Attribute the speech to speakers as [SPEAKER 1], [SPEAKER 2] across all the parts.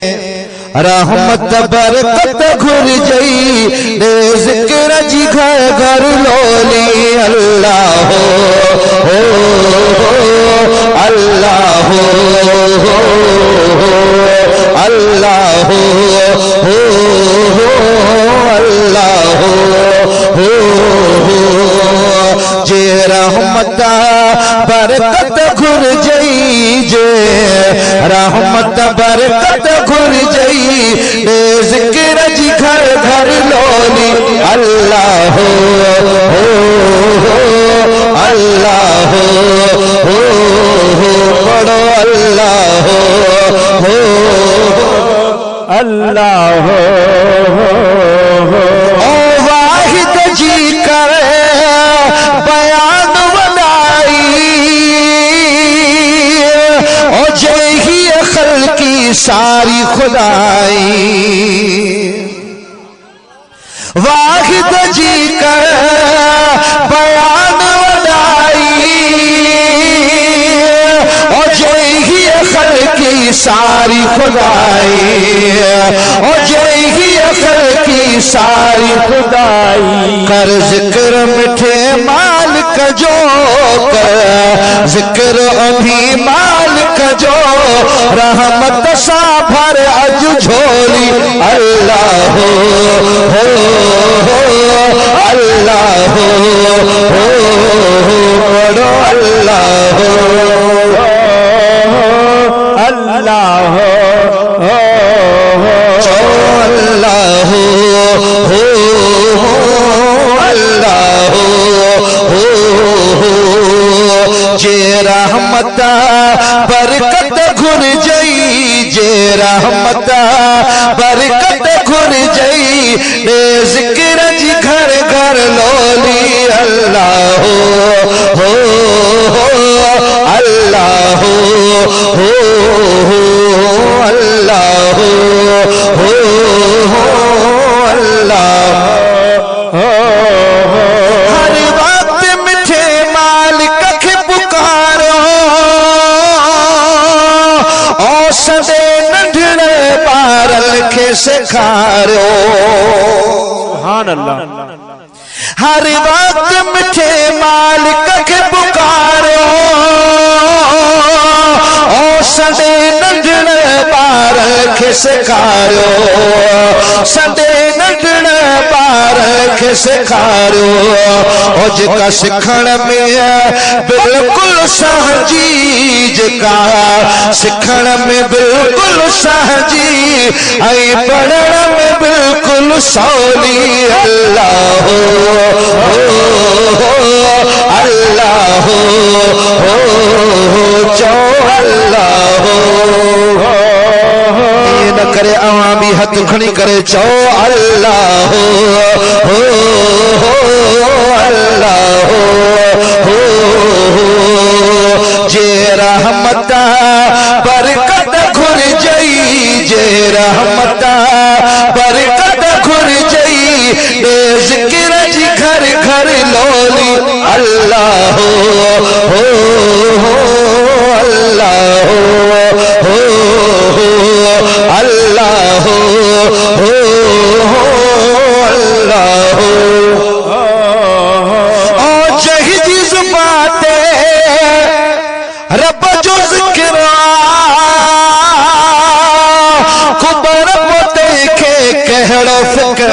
[SPEAKER 1] رحمت برکت گھر جئی دے ذکر جی گھر گھر لولی اللہ ہو اللہ ہو اللہ ہو اللہ ہو جے رحمت برکت گھر جئی جے رحمت برکت گھر جئی دے ذکر جی گھر گھر لولی اللہ ہو اللہ ہو پڑھو اللہ ہو اللہ ہو او واحد جی کر بیان بنائی او جے ہی خلقی ساری خدائی واحد جی کر بیان بنائی او جے ہی خلقی ساری خدائی او جے ہی خلقی ساری خدائی کر ذکر مٹھے مالک جو کر ذکر ابھی مالک جو رحمت سا بھر اج جھولی اللہ ہو اللہ ہو پڑھو اللہ ہو اللہ ہو اللہ ہو اللہ ہو جے رحمت برکت گھر جئی جے رحمت برکت گھر جئی دے ذکر جی گھر گھر لولی اللہ ہو اللہ ہو اللہ ہو اللہ ہر وقت مٹھے مالک کے پکارو او سدے ننڈھڑے بارل کے سکھارو سبحان اللہ ہر وقت مٹھے مالک کے پکارو او سدے ننڈھڑے بارل کے سکھارو سدے ننڈھڑے بارل کے سکھارو او جکا سکھن میں بالکل سہجی جکا سکھن میں بالکل سہجی ائی پڑھن میں بالکل سولی اللہ ہو اللہ ہو چو اللہ ہو یہ نہ کرے عوامی ہاتھ کھڑی کرے چو اللہ ہو اللہ ہو جے رحمت برکت گھر جئی جے رحمت برکت گھر جئی دے ذکر جی گھر گھر لولی اللہ ہو اللہ ہو اللہ ہو اللہ ہو او جہی چیز باتیں رب جو ذکر خبر پو دیکھے کہڑو فکر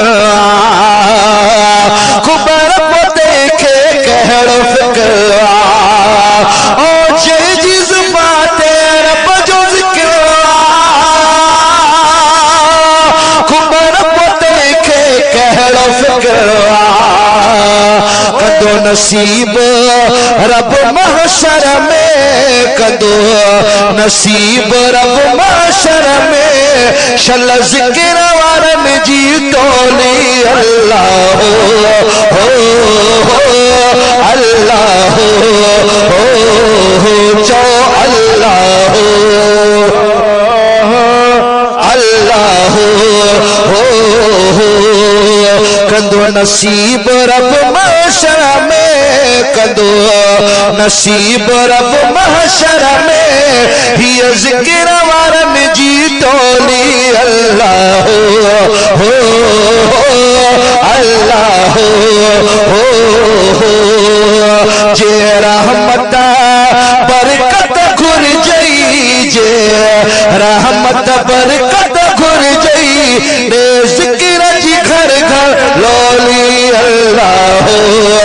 [SPEAKER 1] خبر پو دیکھے کہڑو فکر او جہی چیز باتیں رب جو ذکر خبر پو دیکھے کہڑو فکر کدو نصیب رب محشر میں کدو نصیب رب محشر میں شل ذکر وارن جی تولی اللہ ہو اللہ ہو چو اللہ ہو اللہ ہو کدو نصیب رب محشر میں کدو نصیب رب محشر میں یہ ذکر وارن جی تولی اللہ ہو اللہ ہو جے رحمت برکت گھر جئی جے رحمت برکت گھر جئی ذکر جی گھر گھر لولی اللہ ہو